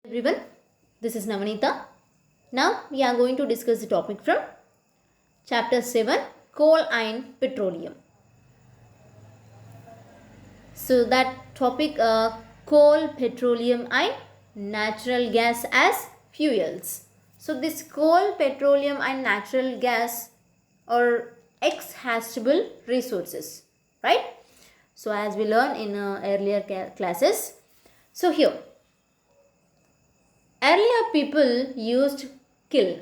Everyone, this is Navanita. Now we are going to discuss the topic from chapter 7, coal and petroleum. So that topic, coal, petroleum and natural gas as fuels. So this coal, petroleum and natural gas are exhaustible resources, right? So as we learned in earlier classes. So here, earlier people used kiln,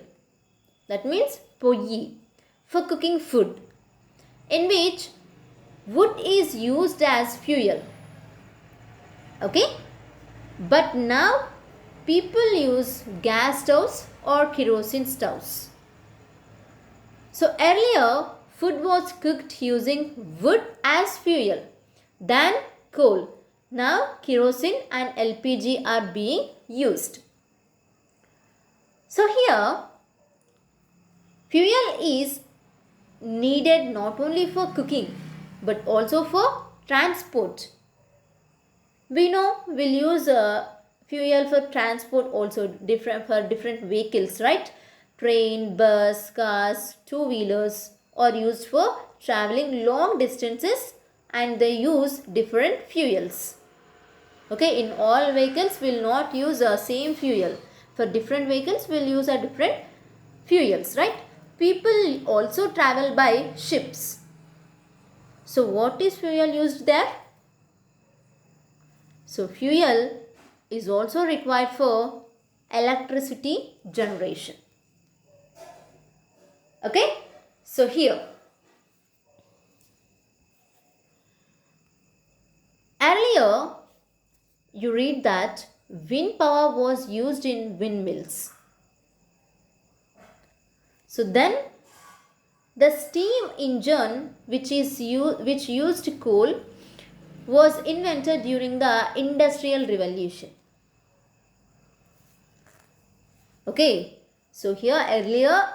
that means poyi, for cooking food, in which wood is used as fuel. Okay? But now people use gas stoves or kerosene stoves. So earlier food was cooked using wood as fuel, then coal. Now kerosene and LPG are being used. So here fuel is needed not only for cooking but also for transport. We know we'll use fuel for transport also for different vehicles, right? Train, bus, cars, two-wheelers are used for traveling long distances and they use different fuels. Okay, in all vehicles we'll not use the same fuel. For different vehicles we'll use a different fuels, right? People also travel by ships. So what is fuel used there? So fuel is also required for electricity generation. Okay? So here, earlier you read that wind power was used in windmills. So then the steam engine which used coal was invented during the Industrial Revolution. Okay, so here earlier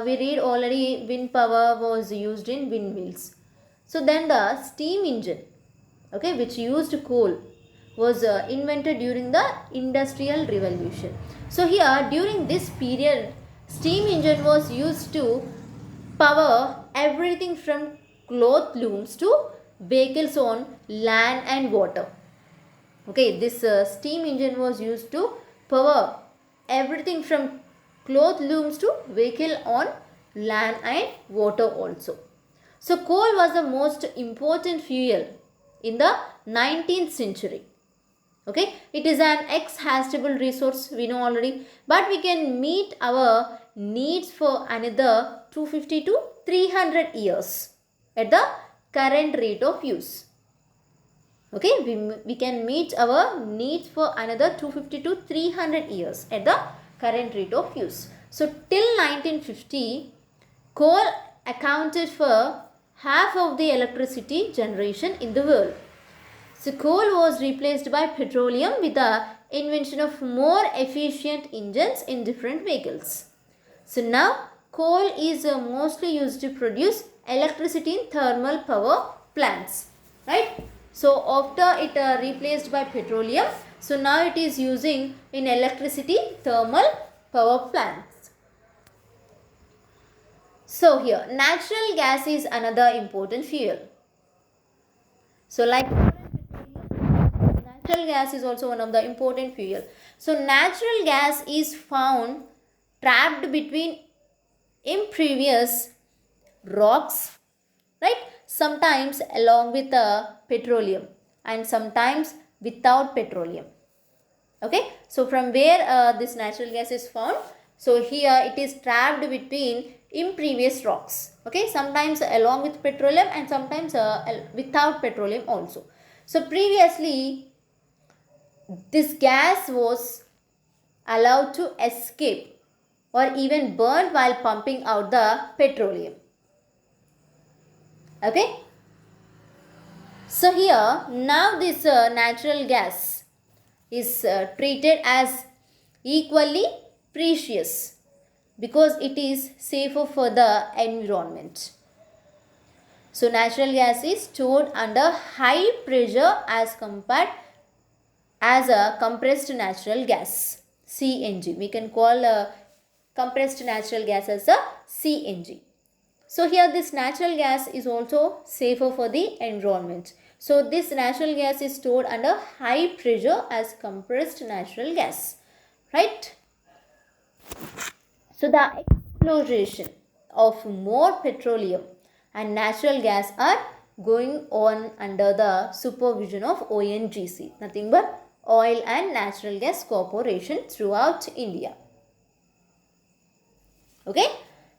we read already wind power was used in windmills. So then the steam engine, okay, which used coal was invented during the Industrial Revolution. So here during this period steam engine was used to power everything from cloth looms to vehicles on land and water. Okay, this steam engine was used to power everything from cloth looms to vehicle on land and water also. So coal was the most important fuel in the 19th century. Okay, it is an exhaustible resource, we know already, but we can meet our needs for another 250 to 300 years at the current rate of use. Okay, we can meet our needs for another 250 to 300 years at the current rate of use. So till 1950, coal accounted for half of the electricity generation in the world. So coal was replaced by petroleum with the invention of more efficient engines in different vehicles. So now coal is mostly used to produce electricity in thermal power plants, right? So after it replaced by petroleum, so now it is using in electricity thermal power plants. So here natural gas is another important fuel. So like natural gas is also one of the important fuel. So natural gas is found trapped between impervious rocks, right? Sometimes along with petroleum and sometimes without petroleum. Okay, so from where this natural gas is found? So here it is trapped between impervious rocks. Okay, sometimes along with petroleum and sometimes without petroleum also. So previously this gas was allowed to escape or even burned while pumping out the petroleum. Okay. So here now this natural gas is treated as equally precious because it is safer for the environment. So natural gas is stored under high pressure as compared as a compressed natural gas, CNG. We can call compressed natural gas as a CNG. So here this natural gas is also safer for the environment. So this natural gas is stored under high pressure as compressed natural gas, right? So the exploration of more petroleum and natural gas are going on under the supervision of ONGC, nothing but Oil and Natural Gas Corporation throughout India. Okay,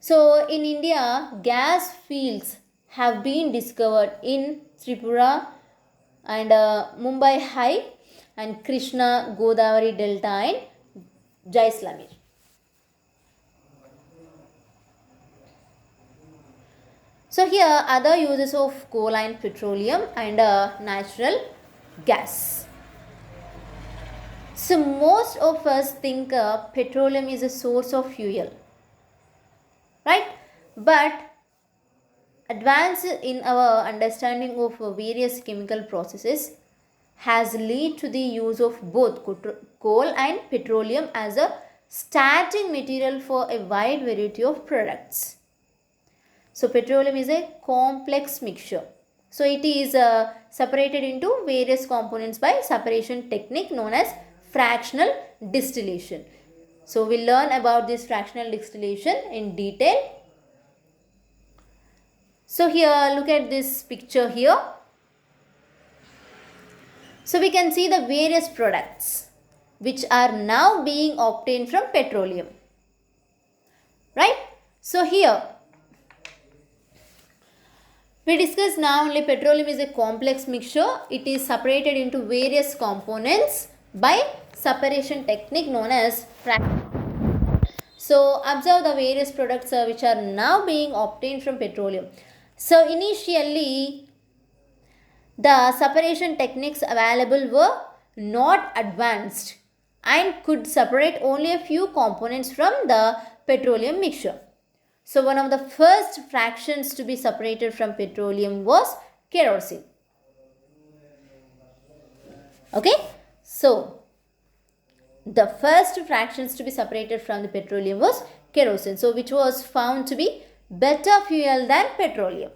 so in India, gas fields have been discovered in Tripura and Mumbai High and Krishna Godavari Delta and Jaisalmer. So here other uses of coal and petroleum and natural gas. So most of us think petroleum is a source of fuel, right? But advance in our understanding of various chemical processes has led to the use of both coal and petroleum as a starting material for a wide variety of products. So petroleum is a complex mixture. So it is separated into various components by separation technique known as fractional distillation. So we'll learn about this fractional distillation in detail. So here look at this picture here. So we can see the various products which are now being obtained from petroleum, right? So here we discussed now only petroleum is a complex mixture. It is separated into various components by separation technique known as fractional. So observe the various products which are now being obtained from petroleum. So initially the separation techniques available were not advanced and could separate only a few components from the petroleum mixture. So one of the first fractions to be separated from petroleum was kerosene. Okay, so the first fractions to be separated from the petroleum was kerosene, so which was found to be better fuel than petroleum.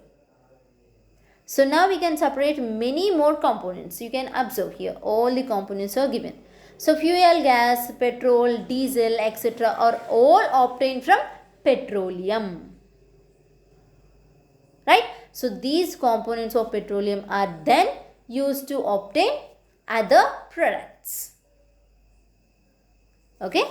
So now we can separate many more components. You can observe here all the components are given. So fuel, gas, petrol, diesel, etc. are all obtained from petroleum, right? So these components of petroleum are then used to obtain other products. Okay.